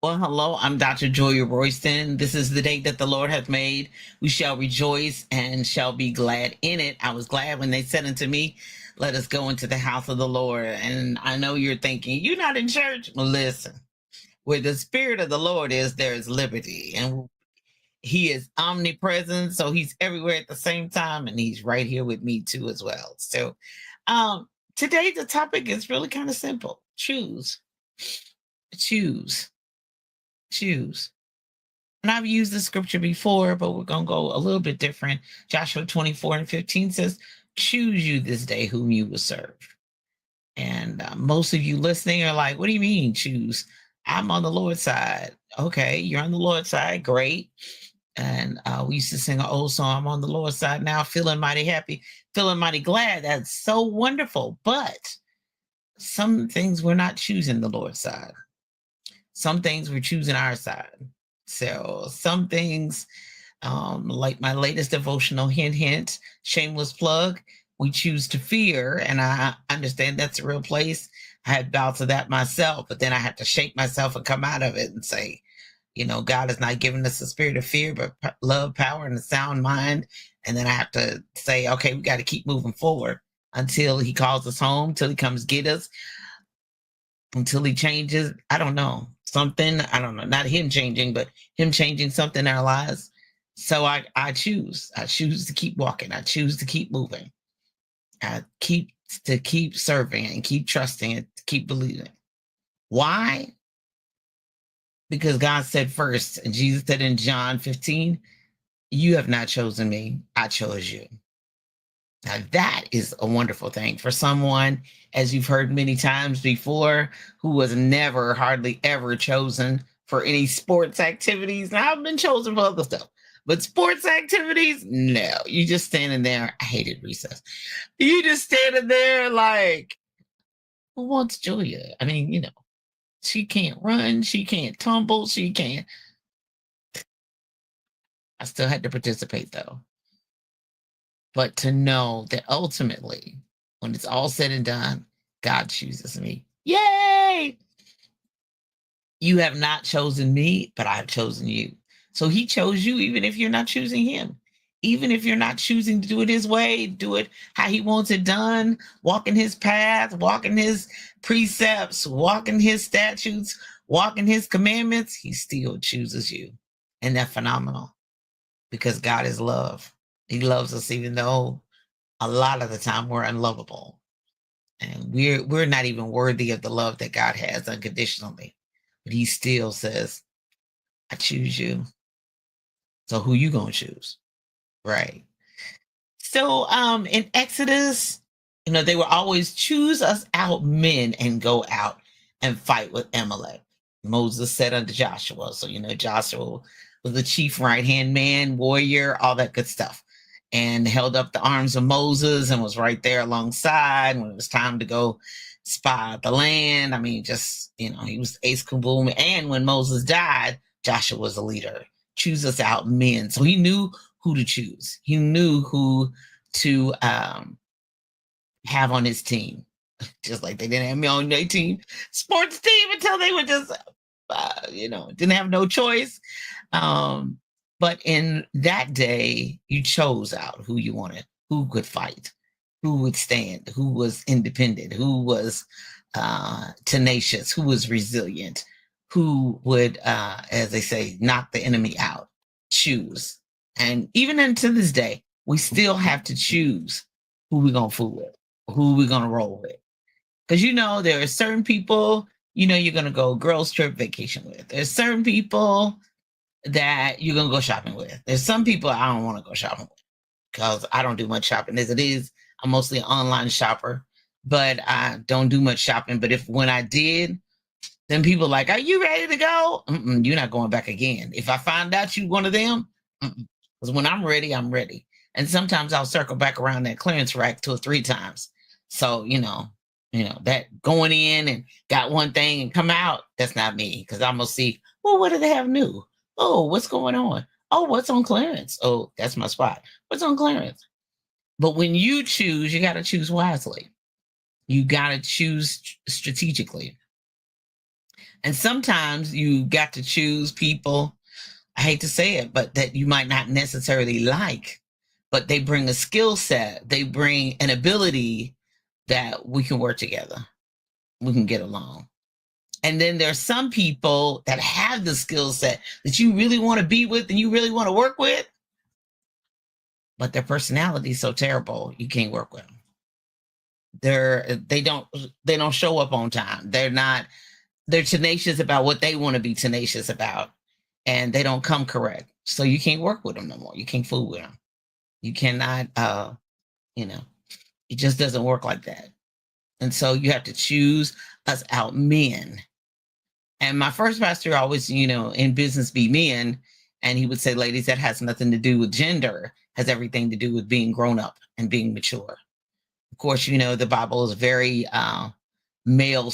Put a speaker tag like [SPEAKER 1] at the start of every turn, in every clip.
[SPEAKER 1] Well, hello, I'm Dr. Joya Royston. This is the day that the Lord hath made. We shall rejoice and shall be glad in it. I was glad when they said unto me, let us go into the house of the Lord. And I know you're thinking, you're not in church. Well, listen, where the Spirit of the Lord is, there is liberty. And He is omnipresent, so He's everywhere at the same time. And He's right here with me too, as well. So um, today, the topic is really kind of simple: choose, choose, choose. And I've used the scripture before, but we're going to go a little bit different. Joshua 24:15 says, choose you this day whom you will serve. And most of you listening are like, what do you mean choose? I'm on the Lord's side. Okay, you're on the Lord's side. Great. And we used to sing an old song, I'm on the Lord's side now, feeling mighty happy, feeling mighty glad. That's so wonderful. But some things we're not choosing the Lord's side. Some things we're choosing our side. So some things, like my latest devotional, hint, hint, shameless plug, we choose to fear. And I understand that's a real place. I had bouts of that myself, but then I had to shake myself and come out of it and say, God has not given us a spirit of fear, but love, power, and a sound mind. And then I have to say, okay, we got to keep moving forward until He calls us home, until He comes get us, until He changes. I don't know. Something, I don't know, not Him changing, but Him changing something in our lives. So I choose to keep walking. I choose to keep moving. I keep serving and keep trusting and keep believing. Why? Because God said first, and Jesus said in John 15, you have not chosen me, I chose you. Now that is a wonderful thing for someone, as you've heard many times before, who was never, hardly ever chosen for any sports activities. Now I've been chosen for other stuff, but sports activities, no. You just standing there. I hated recess. You just standing there like, who wants Julia? I mean, she can't run, she can't tumble, she can't. I still had to participate though. But to know that ultimately, when it's all said and done, God chooses me. Yay! You have not chosen me, but I've chosen you. So He chose you, even if you're not choosing Him. Even if you're not choosing to do it His way, do it how He wants it done, walk in His path, walk in His precepts, walk in His statutes, walk in His commandments, He still chooses you. And that's phenomenal, because God is love. He loves us even though a lot of the time we're unlovable. And we're not even worthy of the love that God has unconditionally. But He still says, I choose you. So who you gonna choose? Right. So in Exodus, they will always choose us out men and go out and fight with Amalek. Moses said unto Joshua. So Joshua was the chief right-hand man, warrior, all that good stuff. And held up the arms of Moses and was right there alongside when it was time to go spy out the land. I mean, just, he was ace kaboom. And when Moses died, Joshua was the leader. Choose us out men. So he knew who to choose. He knew who to have on his team. Just like they didn't have me on their team, sports team, until they were just, didn't have no choice. But in that day, you chose out who you wanted, who could fight, who would stand, who was independent, who was tenacious, who was resilient, who would, as they say, knock the enemy out. Choose. And even unto this day, we still have to choose who we're going to fool with, who we're going to roll with. Because there are certain people, you're going to go girls trip vacation with. There's certain people that you're going to go shopping with. There's some people I don't want to go shopping with, because I don't do much shopping as it is. I'm mostly an online shopper, but I don't do much shopping. But when I did, then people are like, are you ready to go? You're not going back again. If I find out you one of them, because when I'm ready, I'm ready. And sometimes I'll circle back around that clearance rack 2 or 3 times. So, that going in and got one thing and come out, that's not me. Because I'm going to see, well, what do they have new? Oh, what's going on? Oh, what's on clearance? Oh, that's my spot. What's on clearance? But when you choose, you got to choose wisely. You got to choose strategically. And sometimes you got to choose people, I hate to say it, but that you might not necessarily like, but they bring a skill set, they bring an ability that we can work together, we can get along. And then there's some people that have the skill set that you really want to be with and you really want to work with, but their personality is so terrible you can't work with them. They don't show up on time. They're tenacious about what they want to be tenacious about, and they don't come correct. So you can't work with them no more. You can't fool with them. You cannot, it just doesn't work like that. And so you have to choose us out men. And my first pastor always, in business be men. And he would say, ladies, that has nothing to do with gender, has everything to do with being grown up and being mature. Of course, the Bible is very male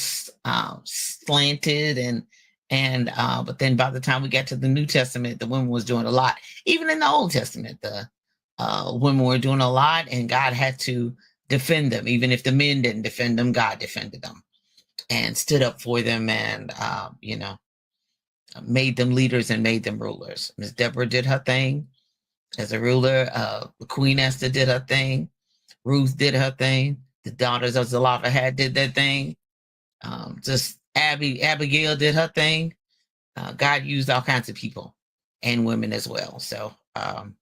[SPEAKER 1] slanted, but then by the time we got to the New Testament, the women was doing a lot. Even in the Old Testament, the women were doing a lot, and God had to defend them. Even if the men didn't defend them, God defended them and stood up for them, and made them leaders and made them rulers. Miss Deborah did her thing as a ruler. Queen Esther did her thing. Ruth did her thing. The daughters of Zelophehad did their thing. Just Abigail did her thing. God used all kinds of people and women as well. So I'm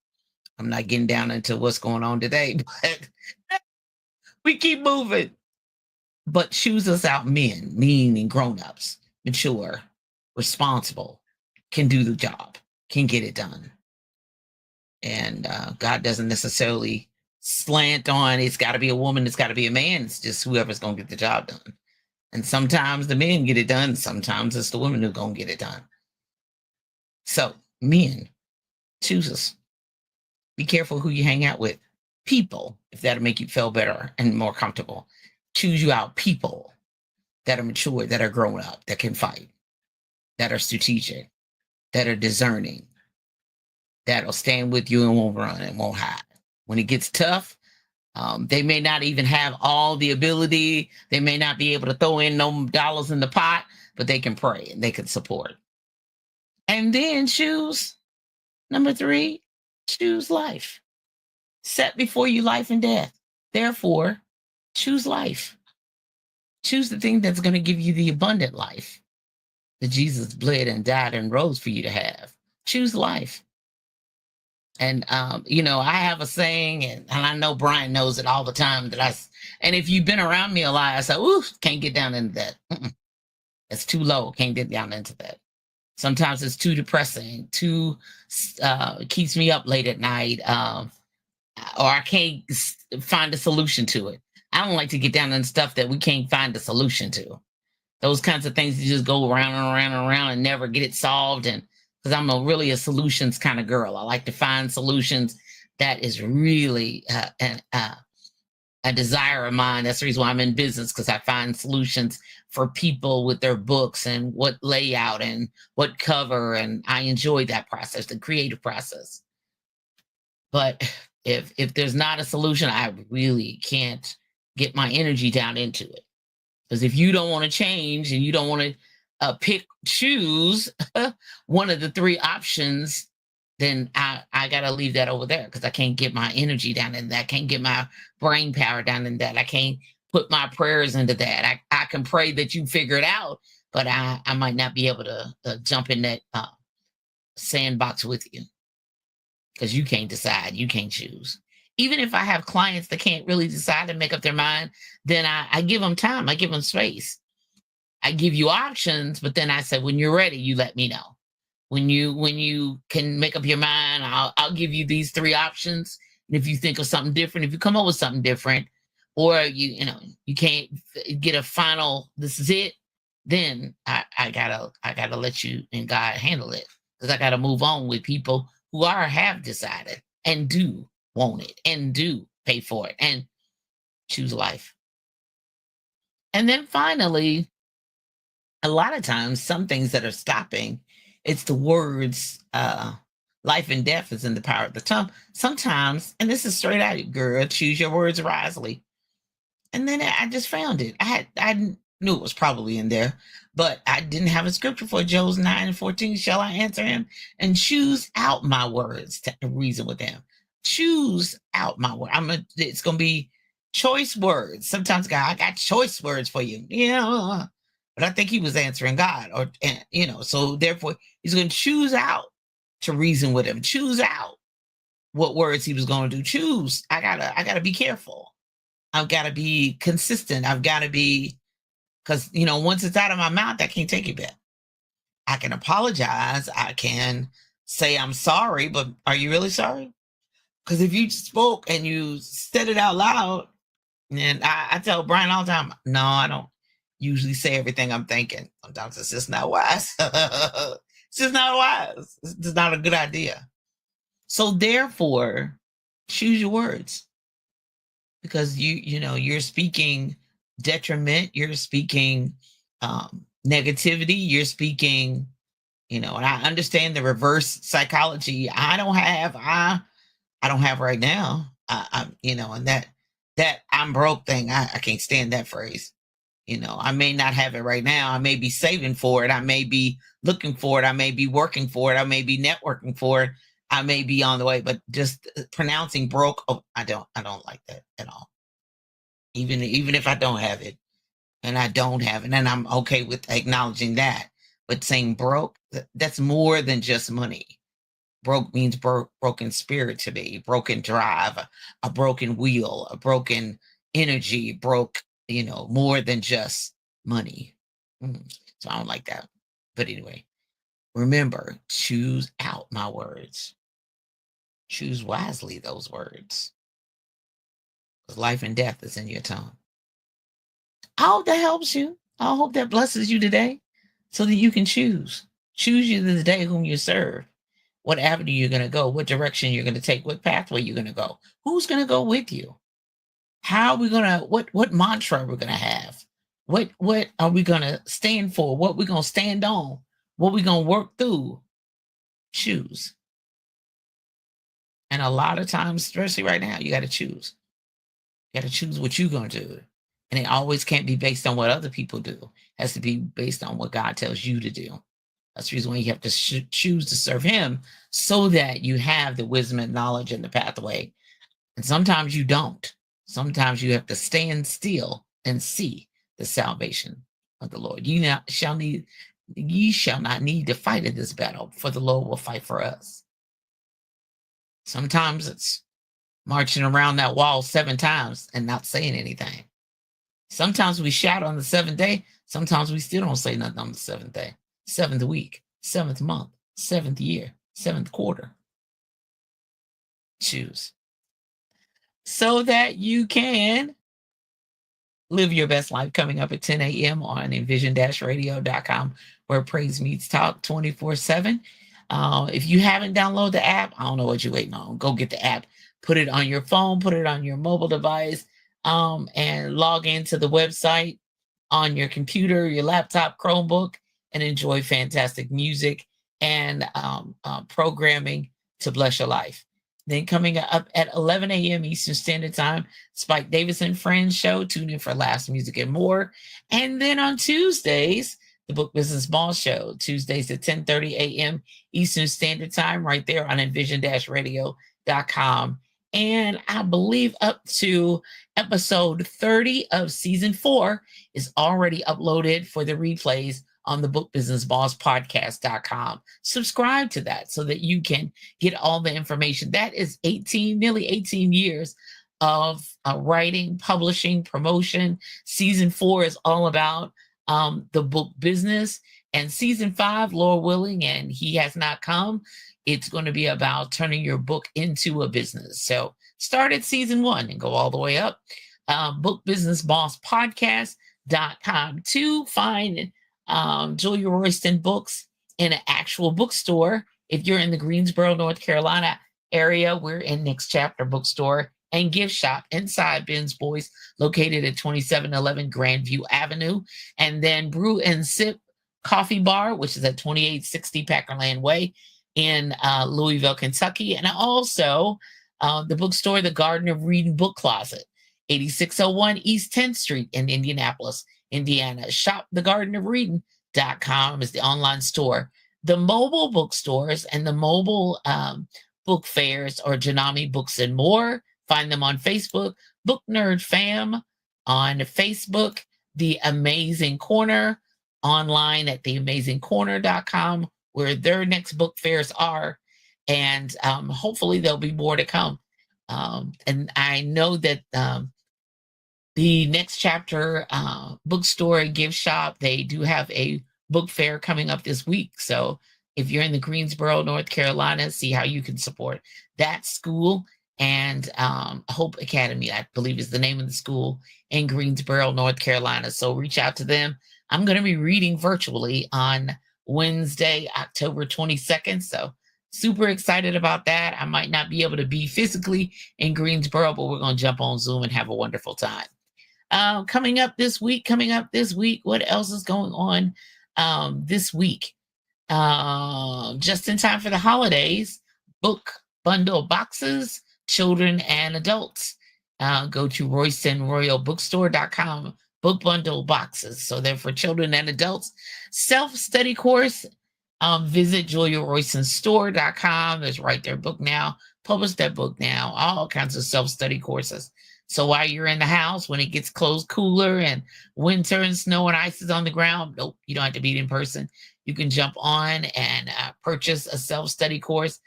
[SPEAKER 1] not getting down into what's going on today, but we keep moving. But choose us out men, meaning grown-ups, mature, responsible, can do the job, can get it done. And God doesn't necessarily slant on it's got to be a woman, it's got to be a man. It's just whoever's going to get the job done. And sometimes the men get it done. Sometimes it's the women who are going to get it done. So men, choose us. Be careful who you hang out with. People, if that'll make you feel better and more comfortable. Choose you out people that are mature, that are grown up, that can fight, that are strategic, that are discerning, that'll stand with you and won't run and won't hide. When it gets tough, they may not even have all the ability. They may not be able to throw in no dollars in the pot, but they can pray and they can support. And then choose, number 3, choose life. Set before you life and death. Therefore, choose life. Choose the thing that's going to give you the abundant life that Jesus bled and died and rose for you to have. Choose life. And, I have a saying, and I know Brian knows it all the time, and if you've been around me a lot, I say, ooh, can't get down into that. It's too low. Can't get down into that. Sometimes it's too depressing, keeps me up late at night, or I can't find a solution to it. I don't like to get down into stuff that we can't find a solution to. Those kinds of things, you just go around and around and around and never get it solved. And because I'm really a solutions kind of girl. I like to find solutions. That is really a desire of mine. That's the reason why I'm in business, because I find solutions for people with their books and what layout and what cover. And I enjoy that process, the creative process. But if there's not a solution, I really can't get my energy down into it. Because if you don't want to change and you don't want to choose one of the 3 options, then I got to leave that over there, because I can't get my energy down in that. I can't get my brain power down in that. I can't put my prayers into that. I can pray that you figure it out, but I might not be able to jump in that sandbox with you, because you can't decide. You can't choose. Even if I have clients that can't really decide and make up their mind, then I give them time. I give them space. I give you options, but then I say, when you're ready, you let me know. When you can make up your mind, I'll give you these 3 options. And if you think of something different, if you come up with something different, or you can't get a final, this is it, then I gotta let you and God handle it, because I gotta move on with people who have decided and do want it and do pay for it and choose life. And then finally, a lot of times, some things that are stopping, it's the words, life and death is in the power of the tongue. Sometimes, and this is straight out, girl, choose your words wisely. And then I just found it. I Knew it was probably in there, but I didn't have a scripture for Job 9:14. Shall I answer him and choose out my words to reason with him? Choose out my word. It's gonna be choice words. Sometimes God, I got choice words for you. But I think he was answering God, so therefore he's gonna choose out to reason with him, choose out what words he was gonna do. Choose. I gotta be careful. I've got to be consistent. I've got to be, because once it's out of my mouth, I can't take it back. I can apologize. I can say I'm sorry, but are you really sorry? Because if you spoke and you said it out loud, and I tell Brian all the time, no, I don't usually say everything I'm thinking. Sometimes it's just not wise. It's just not wise. It's just not a good idea. So therefore, choose your words, because you're speaking detriment, you're speaking negativity, you're speaking, and I understand the reverse psychology. I don't have right now. And that I'm broke thing, I can't stand that phrase. I may not have it right now. I may be saving for it. I may be looking for it. I may be working for it. I may be networking for it. I may be on the way, but just pronouncing broke, I don't like that at all. Even if I don't have it, and I don't have it, and I'm okay with acknowledging that. But saying broke, that's more than just money. Broke means broken spirit to me, broken drive, a broken wheel, a broken energy, broke, more than just money. So I don't like that. But anyway, remember, choose out my words. Choose wisely those words. Because life and death is in your tongue. I hope that helps you. I hope that blesses you today so that you can choose. Choose you this day whom you serve, what avenue you're going to go, what direction you're going to take, what pathway you're going to go, who's going to go with you, how are we going to, what mantra we're going to have, what are we going to stand for, what we're going to stand on, what we're going to work through. Choose. And a lot of times, especially right now, you got to choose. You got to choose what you're going to do. And it always can't be based on what other people do. It has to be based on what God tells you to do. That's the reason why you have to choose to serve him, so that you have the wisdom and knowledge and the pathway. And sometimes you don't. Sometimes you have to stand still and see the salvation of the Lord. Ye shall not need to fight in this battle, for the Lord will fight for us. Sometimes it's marching around that wall 7 times and not saying anything. Sometimes we shout on the 7th day. Sometimes we still don't say nothing on the 7th day, 7th week, 7th month, 7th year, 7th quarter. Choose. So that you can live your best life. Coming up at 10 a.m. on envision-radio.com, where praise meets talk 24/7. If you haven't downloaded the app, I don't know what you're waiting on. Go get the app. Put it on your phone. Put it on your mobile device. And log into the website on your computer, your laptop, Chromebook, and enjoy fantastic music and programming to bless your life. Then coming up at 11 a.m. Eastern Standard Time, Spike Davis and Friends show. Tune in for Last Music and more. And then on Tuesdays, the Book Business Boss show. Tuesdays at 10:30 a.m. Eastern Standard Time, right there on envision-radio.com. And I believe up to episode 30 of season 4 is already uploaded for the replays on the bookbusinessbosspodcast.com. Subscribe to that so that you can get all the information. That is nearly 18 years of writing, publishing, promotion. Season 4 is all about the book business. And season 5, Lord willing, and he has not come, it's going to be about turning your book into a business. So start at season 1 and go all the way up. Bookbusinessbosspodcast.com to find Julia Royston books in an actual bookstore. If you're in the Greensboro, North Carolina area, we're in Next Chapter Bookstore and Gift Shop inside Ben's Boys, located at 2711 Grandview Avenue. And then Brew and Sip Coffee Bar, which is at 2860 Packerland Way in Louisville, Kentucky. And also the bookstore, the Garden of Reading Book Closet, 8601 East 10th Street in Indianapolis. Indiana. Shop thegardenofreading.com is the online store. The mobile bookstores and the mobile book fairs are Janami Books and More. Find them on Facebook. Book Nerd Fam on Facebook. The Amazing Corner online at theamazingcorner.com, where their next book fairs are. And hopefully there'll be more to come. And I know that the Next Chapter bookstore and gift shop, they do have a book fair coming up this week. So if you're in the Greensboro, North Carolina, see how you can support that school. And Hope Academy, I believe, is the name of the school in Greensboro, North Carolina. So reach out to them. I'm going to be reading virtually on Wednesday, October 22nd. So super excited about that. I might not be able to be physically in Greensboro, but we're going to jump on Zoom and have a wonderful time. Coming up this week, what else is going on this week? Just in time for the holidays, book bundle boxes, children and adults. Go to RoystonRoyalBookstore.com, book bundle boxes. So they're for children and adults. Self-study course, visit JuliaRoystonStore.com. There's Write Their Book Now, Publish That Book Now, all kinds of self-study courses. So while you're in the house, when it gets cooler and winter and snow and ice is on the ground, nope, you don't have to be in person. You can jump on and purchase a self-study course,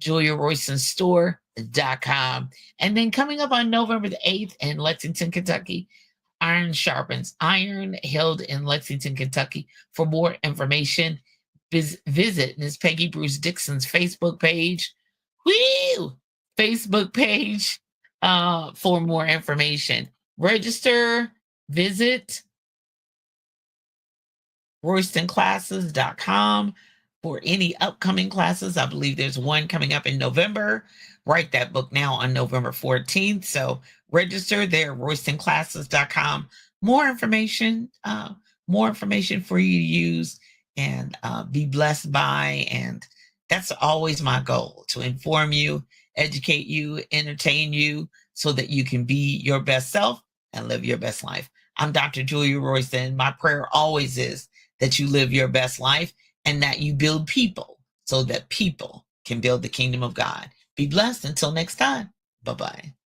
[SPEAKER 1] JuliaRoystonStore.com. And then coming up on November the 8th in Lexington, Kentucky, Iron Sharpens Iron, held in Lexington, Kentucky. For more information, visit Ms. Peggy Bruce Dixon's Facebook page. Facebook page for more information. Register, visit RoystonClasses.com for any upcoming classes. I believe there's one coming up in November. Write That Book Now on November 14th. So register there, RoystonClasses.com. More information for you to use and be blessed by. And that's always my goal, to inform you, educate you, entertain you, so that you can be your best self and live your best life. I'm Dr. Julia Royston. My prayer always is that you live your best life and that you build people so that people can build the kingdom of God. Be blessed until next time. Bye-bye.